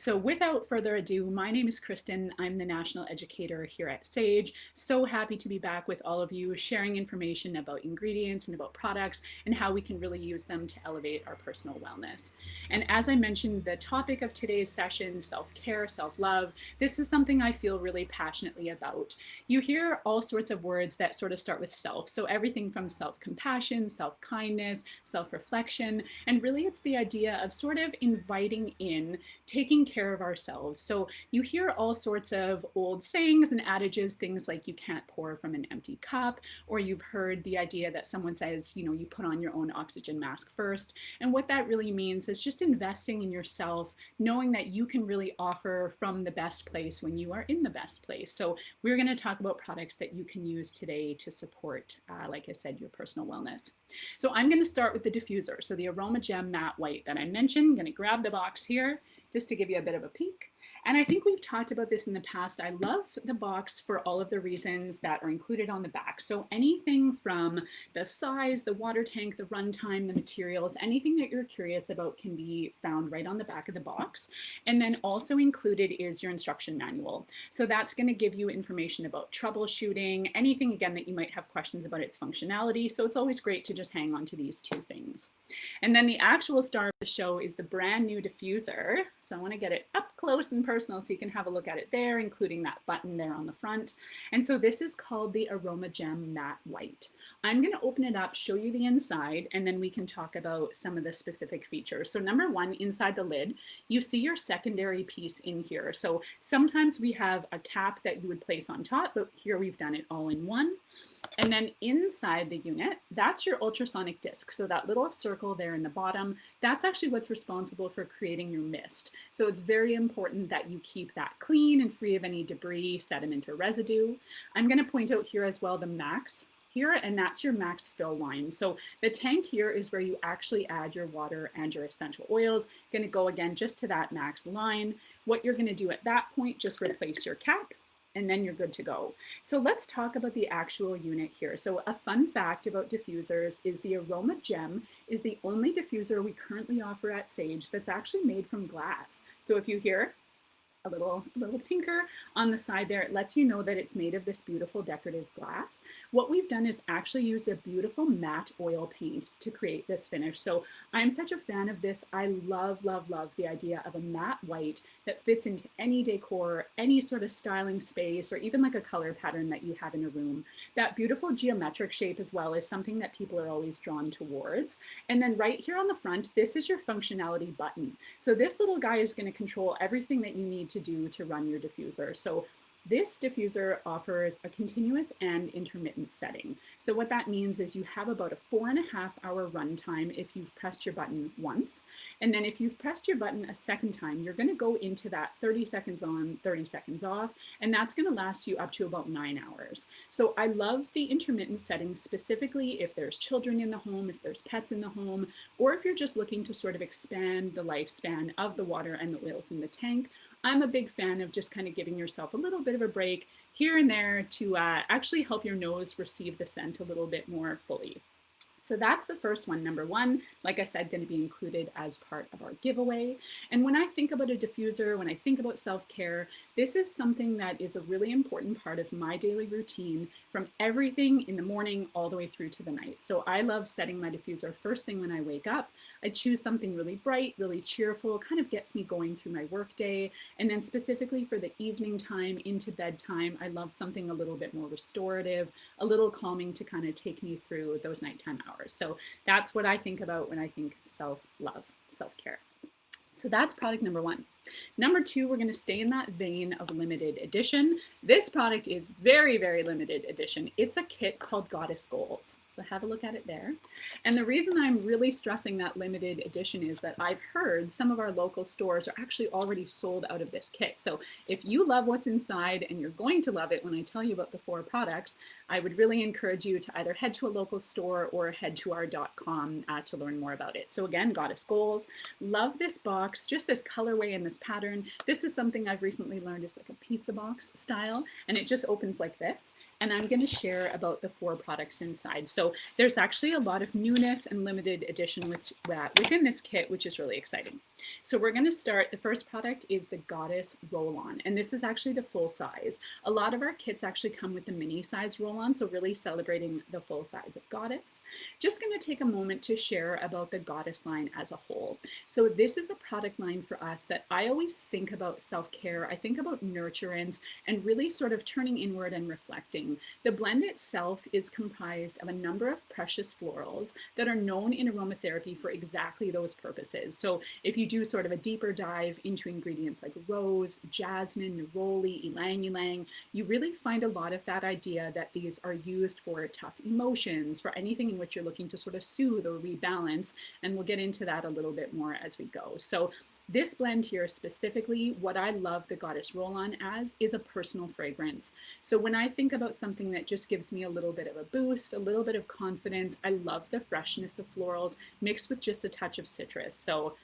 So without further ado, my name is Kristin. I'm the National Educator here at Sage. So happy to be back with all of you, sharing information about ingredients and about products and how we can really use them to elevate our personal wellness. And as I mentioned, the topic of today's session, self-care, self-love, this is something I feel really passionately about. You hear all sorts of words that sort of start with self. So everything from self-compassion, self-kindness, self-reflection, and really it's the idea of sort of inviting in taking care of ourselves. So you hear all sorts of old sayings and adages, things like you can't pour from an empty cup, or you've heard the idea that someone says, you put on your own oxygen mask first. And what that really means is just investing in yourself, knowing that you can really offer from the best place when you are in the best place. So we're going to talk about products that you can use today to support, like I said, your personal wellness. So I'm going to start with the diffuser. So the Aroma Gem Matte White that I mentioned. I'm going to grab the box here just to give you a bit of a peek. And I think we've talked about this in the past. I love the box for all of the reasons that are included on the back. So anything from the size, the water tank, the runtime, the materials, anything that you're curious about can be found right on the back of the box. And then also included is your instruction manual. So that's going to give you information about troubleshooting, anything again that you might have questions about its functionality. So it's always great to just hang on to these two things. And then the actual star of the show is the brand new diffuser. So I want to get it up close and personal so you can have a look at it there, including that button there on the front. And so this is called the Aroma Gem Matte White. I'm going to open it up, show you the inside, and then we can talk about some of the specific features. So number one, inside the lid, you see your secondary piece in here. So sometimes we have a cap that you would place on top, but here we've done it all in one. And then inside the unit, that's your ultrasonic disc. So that little circle there in the bottom, that's actually what's responsible for creating your mist. So it's very important that you keep that clean and free of any debris, sediment, or residue. I'm going to point out here as well the max here, and that's your max fill line. So the tank here is where you actually add your water and your essential oils. Going to go again just to that max line. What you're going to do at that point, just replace your cap, and then you're good to go. So let's talk about the actual unit here. So a fun fact about diffusers is the Aroma Gem is the only diffuser we currently offer at Sage that's actually made from glass. So if you hear a little tinker on the side there, it lets you know that it's made of this beautiful decorative glass. What we've done is actually use a beautiful matte oil paint to create this finish. So I'm such a fan of this. I love, love, love the idea of a matte white that fits into any decor, any sort of styling space, or even like a color pattern that you have in a room. That beautiful geometric shape as well is something that people are always drawn towards. And then right here on the front, this is your functionality button. So this little guy is going to control everything that you need to do to run your diffuser. So this diffuser offers a continuous and intermittent setting. So what that means is you have about a 4.5-hour runtime if you've pressed your button once. And then if you've pressed your button a second time, you're going to go into that 30 seconds on, 30 seconds off, and that's going to last you up to about 9 hours. So I love the intermittent setting, specifically if there's children in the home, if there's pets in the home, or if you're just looking to sort of expand the lifespan of the water and the oils in the tank. I'm a big fan of just kind of giving yourself a little bit of a break here and there to actually help your nose receive the scent a little bit more fully. So that's the first one. Number one, like I said, going to be included as part of our giveaway. And when I think about a diffuser, when I think about self-care, this is something that is a really important part of my daily routine from everything in the morning all the way through to the night. So I love setting my diffuser first thing when I wake up. I choose something really bright, really cheerful, kind of gets me going through my workday. And then specifically for the evening time into bedtime, I love something a little bit more restorative, a little calming to kind of take me through those nighttime hours. So that's what I think about when I think self-love, self-care. So that's product number one. Number two, we're going to stay in that vein of limited edition. This product is very, very limited edition. It's a kit called Goddess Goals. So have a look at it there. And the reason I'm really stressing that limited edition is that I've heard some of our local stores are actually already sold out of this kit. So if you love what's inside and you're going to love it when I tell you about the 4 products, I would really encourage you to either head to a local store or head to our .com to learn more about it. So again, Goddess Goals. Love this box, just this colorway and the this pattern. This is something I've recently learned is like a pizza box style, and it just opens like this. And I'm going to share about the 4 products inside. So there's actually a lot of newness and limited edition within this kit, which is really exciting. So we're going to start. The first product is the Goddess Roll-On, and this is actually the full size. A lot of our kits actually come with the mini size roll-on, so really celebrating the full size of Goddess. Just going to take a moment to share about the Goddess line as a whole. So this is a product line for us that I always think about self-care. I think about nurturance and really sort of turning inward and reflecting. The blend itself is comprised of a number of precious florals that are known in aromatherapy for exactly those purposes. So if you do sort of a deeper dive into ingredients like rose, jasmine, neroli, ylang ylang, you really find a lot of that idea that these are used for tough emotions, for anything in which you're looking to sort of soothe or rebalance, and we'll get into that a little bit more as we go. So this blend here specifically, what I love the Goddess Roll-On as is a personal fragrance. So when I think about something that just gives me a little bit of a boost, a little bit of confidence, I love the freshness of florals mixed with just a touch of citrus. So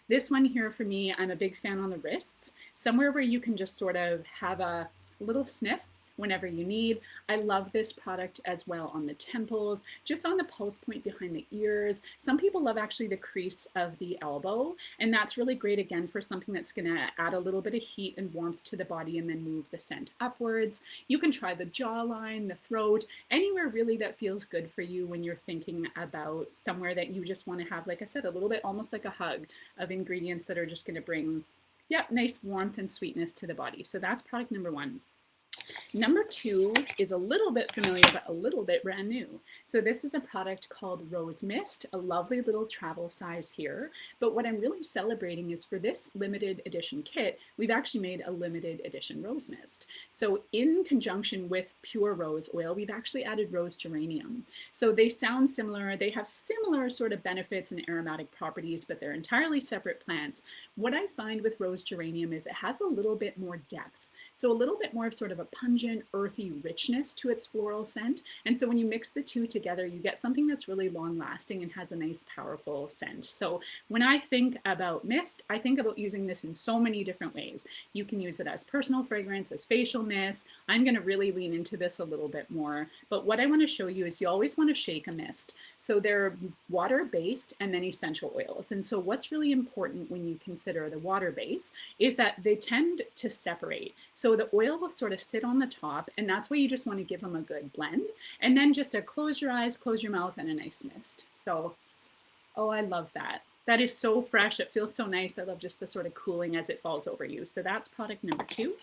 this one here for me, I'm a big fan on the wrists, somewhere where you can just sort of have a little sniff whenever you need. I love this product as well on the temples, just on the pulse point behind the ears. Some people love actually the crease of the elbow, and that's really great again for something that's going to add a little bit of heat and warmth to the body and then move the scent upwards. You can try the jawline, the throat, anywhere really that feels good for you when you're thinking about somewhere that you just want to have, like I said, a little bit almost like a hug of ingredients that are just going to bring, yeah, nice warmth and sweetness to the body. So that's product number 1. Number 2 is a little bit familiar, but a little bit brand new. So this is a product called Rose Mist, a lovely little travel size here. But what I'm really celebrating is for this limited edition kit, we've actually made a limited edition rose mist. So in conjunction with pure rose oil, we've actually added rose geranium. So they sound similar. They have similar sort of benefits and aromatic properties, but they're entirely separate plants. What I find with rose geranium is it has a little bit more depth. So a little bit more of sort of a pungent, earthy richness to its floral scent. And so when you mix the two together, you get something that's really long lasting and has a nice, powerful scent. So when I think about mist, I think about using this in so many different ways. You can use it as personal fragrance, as facial mist. I'm going to really lean into this a little bit more. But what I want to show you is you always want to shake a mist. So they're water-based and then essential oils. And so what's really important when you consider the water base is that they tend to separate. So the oil will sort of sit on the top, and that's why you just want to give them a good blend. And then just a close your eyes, close your mouth, and a nice mist. So, oh, I love that. That is so fresh. It feels so nice. I love just the sort of cooling as it falls over you. So that's product number 2.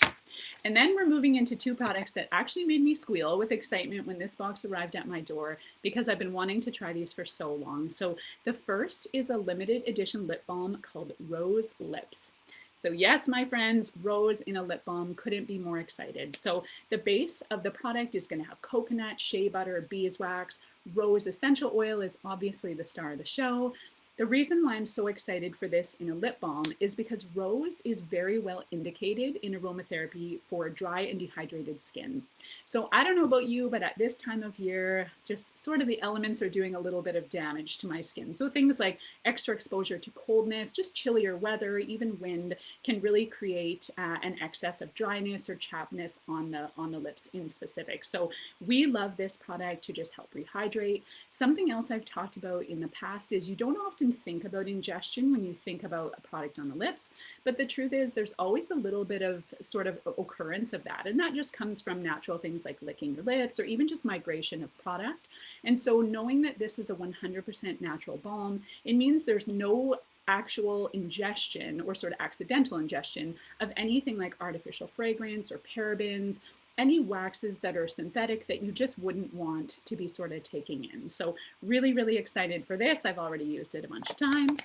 And then we're moving into 2 products that actually made me squeal with excitement when this box arrived at my door because I've been wanting to try these for so long. So the first is a limited edition lip balm called Rose Lips. So yes, my friends, rose in a lip balm, couldn't be more excited. So the base of the product is going to have coconut, shea butter, beeswax. Rose essential oil is obviously the star of the show. The reason why I'm so excited for this in a lip balm is because rose is very well indicated in aromatherapy for dry and dehydrated skin. So I don't know about you, but at this time of year, just sort of the elements are doing a little bit of damage to my skin. So things like extra exposure to coldness, just chillier weather, even wind can really create an excess of dryness or chappedness on the lips in specific. So we love this product to just help rehydrate. Something else I've talked about in the past is you don't often think about ingestion when you think about a product on the lips, but the truth is there's always a little bit of sort of occurrence of that, and that just comes from natural things like licking your lips or even just migration of product. And so knowing that this is a 100% natural balm, it means there's no actual ingestion or sort of accidental ingestion of anything like artificial fragrance or parabens, any waxes that are synthetic that you just wouldn't want to be sort of taking in. So really, really excited for this. I've already used it a bunch of times.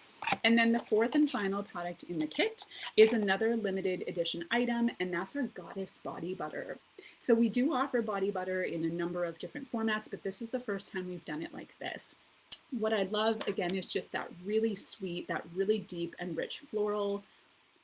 And then the 4th and final product in the kit is another limited edition item, and that's our Goddess Body Butter. So we do offer body butter in a number of different formats, but this is the first time we've done it like this. What I love, again, is just that really sweet, that really deep and rich floral.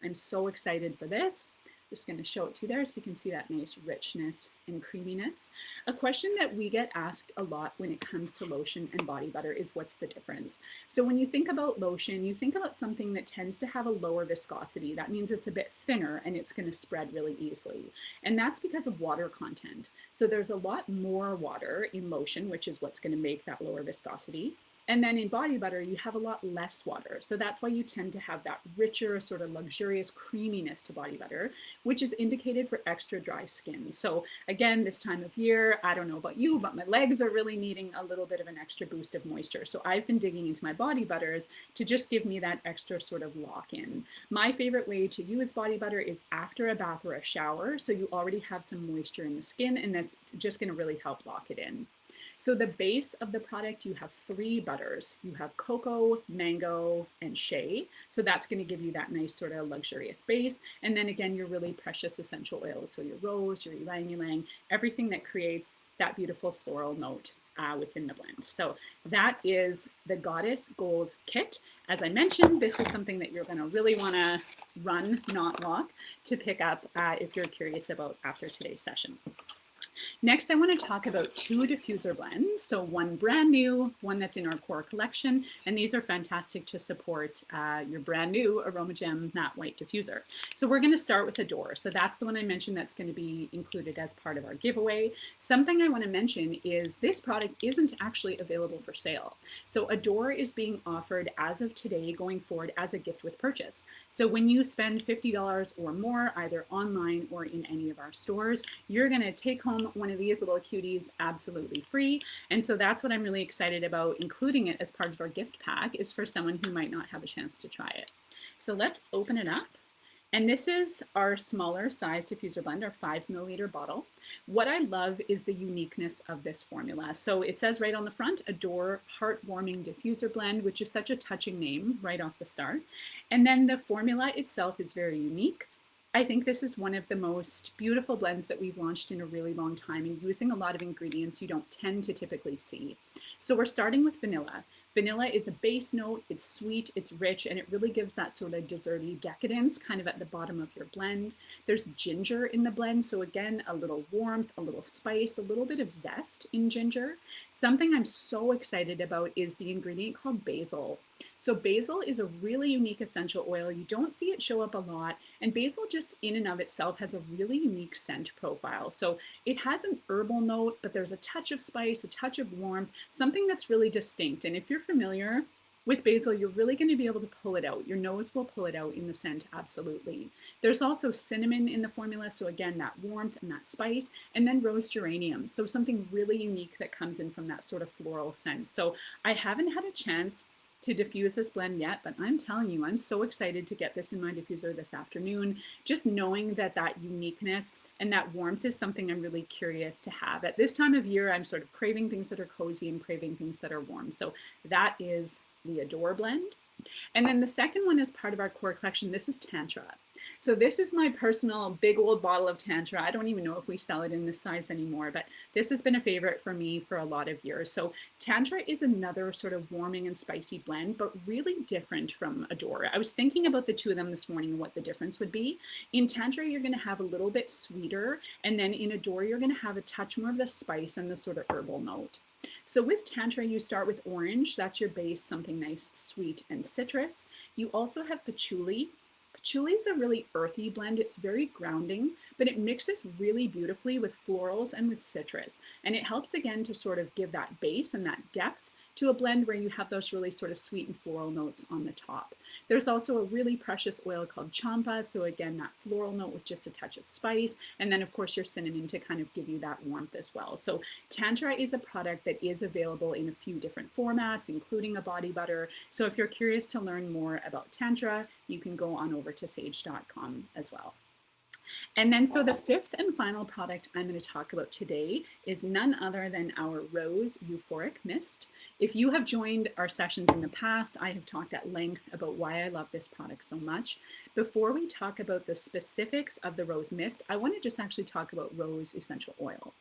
I'm so excited for this. Just going to show it to you there so you can see that nice richness and creaminess. A question that we get asked a lot when it comes to lotion and body butter is what's the difference? So when you think about lotion, you think about something that tends to have a lower viscosity. That means it's a bit thinner and it's going to spread really easily. And that's because of water content. So there's a lot more water in lotion, which is what's going to make that lower viscosity. And then in body butter, you have a lot less water. So that's why you tend to have that richer, sort of luxurious creaminess to body butter, which is indicated for extra dry skin. So again, this time of year, I don't know about you, but my legs are really needing a little bit of an extra boost of moisture. So I've been digging into my body butters to just give me that extra sort of lock in. My favorite way to use body butter is after a bath or a shower. So you already have some moisture in the skin, and that's just going to really help lock it in. So the base of the product, you have 3 butters. You have cocoa, mango, and shea. So that's going to give you that nice sort of luxurious base. And then again, your really precious essential oils. So your rose, your ylang ylang, everything that creates that beautiful floral note within the blend. So that is the Goddess Goals Kit. As I mentioned, this is something that you're going to really want to run, not walk, to pick up if you're curious about after today's session. Next, I want to talk about 2 diffuser blends. So one brand new, one that's in our core collection, and these are fantastic to support your brand new Aroma Gem matte white diffuser. So we're going to start with Adore. So that's the one I mentioned that's going to be included as part of our giveaway. Something I want to mention is this product isn't actually available for sale. So Adore is being offered as of today going forward as a gift with purchase. So when you spend $50 or more, either online or in any of our stores, you're going to take home one of these little cuties absolutely free. And so that's what I'm really excited about including it as part of our gift pack, is for someone who might not have a chance to try it. So let's open it up. And this is our smaller size diffuser blend, our 5 milliliter bottle. What I love is the uniqueness of this formula. So it says right on the front, Adore Heartwarming Diffuser Blend, which is such a touching name right off the start. And then the formula itself is very unique. I think this is one of the most beautiful blends that we've launched in a really long time, and using a lot of ingredients you don't tend to typically see. So we're starting with vanilla. Vanilla is a base note, it's sweet, it's rich, and it really gives that sort of desserty decadence kind of at the bottom of your blend. There's ginger in the blend, so again, a little warmth, a little spice, a little bit of zest in ginger. Something I'm so excited about is the ingredient called basil. So basil is a really unique essential oil. You don't see it show up a lot, and basil just in and of itself has a really unique scent profile. So it has an herbal note, but there's a touch of spice, a touch of warmth, something that's really distinct. And if you're familiar with basil, you're really going to be able to pull it out. Your nose will pull it out in the scent, absolutely. There's also cinnamon in the formula, so again, that warmth and that spice, and then rose geranium, so something really unique that comes in from that sort of floral scent. So I haven't had a chance to diffuse this blend yet, but I'm telling you, I'm so excited to get this in my diffuser this afternoon, just knowing that that uniqueness and that warmth is something I'm really curious to have. At this time of year, I'm sort of craving things that are cozy and craving things that are warm. So that is the Adore blend. And then the second one is part of our core collection. This is Tantra. So this is my personal big old bottle of Tantra. I don't even know if we sell it in this size anymore, but this has been a favorite for me for a lot of years. So Tantra is another sort of warming and spicy blend, but really different from Adore. I was thinking about the two of them this morning and what the difference would be. In Tantra, you're going to have a little bit sweeter, and then in Adore, you're going to have a touch more of the spice and the sort of herbal note. So with Tantra, you start with orange. That's your base, something nice, sweet, and citrus. You also have patchouli. Patchouli is a really earthy blend. It's very grounding, but it mixes really beautifully with florals and with citrus. And it helps again to sort of give that base and that depth to a blend where you have those really sort of sweet and floral notes on the top. There's also a really precious oil called champa. So again, that floral note with just a touch of spice. And then of course your cinnamon to kind of give you that warmth as well. So Tantra is a product that is available in a few different formats, including a body butter. So if you're curious to learn more about Tantra, you can go on over to sage.com as well. And then so the fifth and final product I'm going to talk about today is none other than our Rose Euphoric Mist. If you have joined our sessions in the past, I have talked at length about why I love this product so much. Before we talk about the specifics of the Rose Mist, I want to just actually talk about rose essential oil.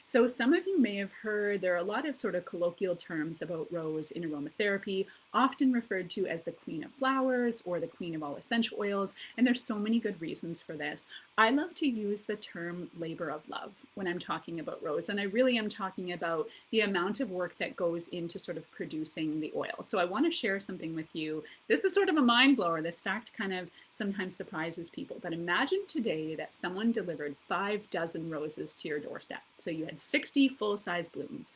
So some of you may have heard there are a lot of sort of colloquial terms about rose in aromatherapy. often referred to as the queen of flowers or the queen of all essential oils. And there's so many good reasons for this. I love to use the term labor of love when I'm talking about rose. And I really am talking about the amount of work that goes into sort of producing the oil. So I want to share something with you. This is sort of a mind blower. This fact kind of sometimes surprises people. But imagine today that someone delivered 5 dozen roses to your doorstep. So you had 60 full-size blooms.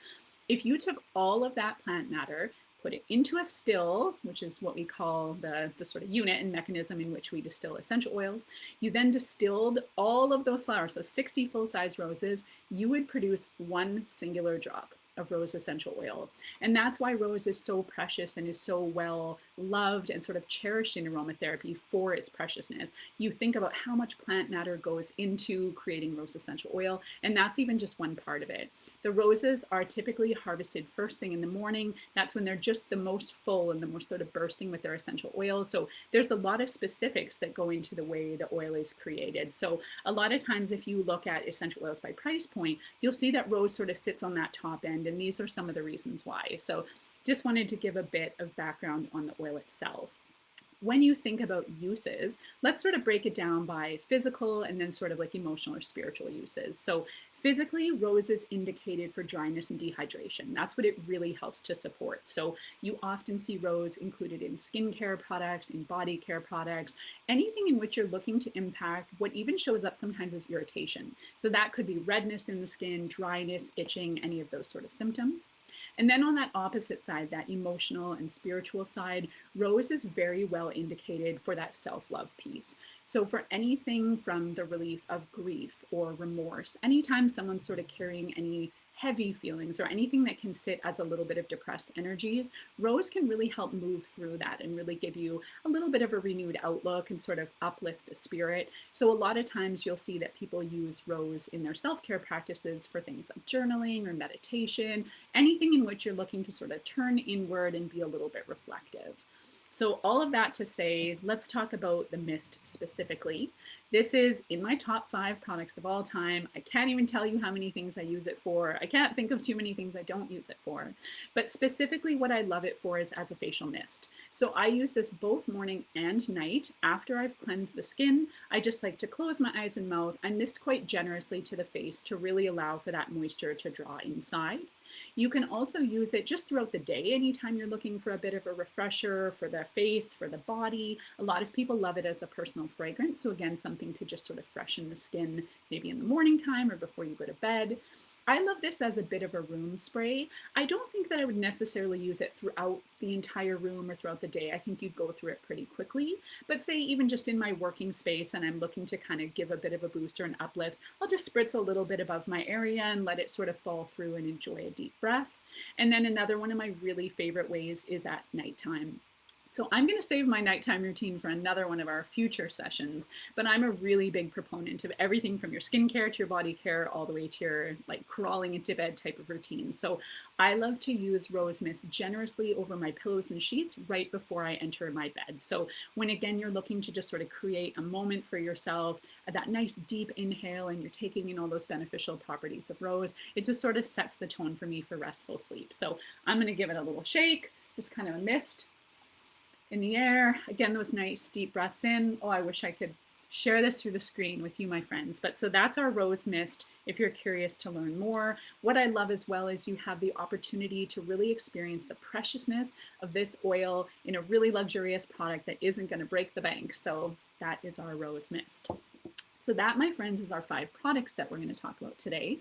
If you took all of that plant matter, put it into a still, which is what we call the sort of unit and mechanism in which we distill essential oils. You then distilled all of those flowers, so 60 full-size roses, you would produce one singular drop of rose essential oil. And that's why rose is so precious and is so well loved and sort of cherished in aromatherapy for its preciousness. You think about how much plant matter goes into creating rose essential oil, and that's even just one part of it. The roses are typically harvested first thing in the morning. That's when they're just the most full and the most sort of bursting with their essential oil. So there's a lot of specifics that go into the way the oil is created. So a lot of times if you look at essential oils by price point, you'll see that rose sort of sits on that top end, and these are some of the reasons why. So just wanted to give a bit of background on the oil itself. When you think about uses, let's sort of break it down by physical and then sort of like emotional or spiritual uses. So physically, rose is indicated for dryness and dehydration. That's what it really helps to support. So you often see rose included in skincare products, in body care products, anything in which you're looking to impact what even shows up sometimes as irritation. So that could be redness in the skin, dryness, itching, any of those sort of symptoms. And then on that opposite side, that emotional and spiritual side, rose is very well indicated for that self-love piece. So for anything from the relief of grief or remorse, anytime someone's sort of carrying any heavy feelings or anything that can sit as a little bit of depressed energies, rose can really help move through that and really give you a little bit of a renewed outlook and sort of uplift the spirit. So a lot of times you'll see that people use rose in their self-care practices for things like journaling or meditation, anything in which you're looking to sort of turn inward and be a little bit reflective. So all of that to say, let's talk about the mist specifically. This is in my top 5 products of all time. I can't even tell you how many things I use it for. I can't think of too many things I don't use it for. But specifically what I love it for is as a facial mist. So I use this both morning and night. After I've cleansed the skin, I just like to close my eyes and mouth. I mist quite generously to the face to really allow for that moisture to draw inside. You can also use it just throughout the day, anytime you're looking for a bit of a refresher for the face, for the body. A lot of people love it as a personal fragrance. So again, something to just sort of freshen the skin, maybe in the morning time or before you go to bed. I love this as a bit of a room spray. I don't think that I would necessarily use it throughout the entire room or throughout the day. I think you'd go through it pretty quickly. But say even just in my working space and I'm looking to kind of give a bit of a boost or an uplift, I'll just spritz a little bit above my area and let it sort of fall through and enjoy a deep breath. And then another one of my really favorite ways is at nighttime. So I'm going to save my nighttime routine for another one of our future sessions, but I'm a really big proponent of everything from your skincare to your body care, all the way to your like crawling into bed type of routine. So I love to use rose mist generously over my pillows and sheets right before I enter my bed. So when again, you're looking to just sort of create a moment for yourself, that nice deep inhale, and you're taking in all those beneficial properties of rose, it just sort of sets the tone for me for restful sleep. So I'm going to give it a little shake, just kind of a mist in the air. Again, those nice deep breaths in. Oh, I wish I could share this through the screen with you, my friends. But so that's our rose mist if you're curious to learn more. What I love as well is you have the opportunity to really experience the preciousness of this oil in a really luxurious product that isn't going to break the bank. So that is our rose mist. So that, my friends, is our 5 products that we're going to talk about today.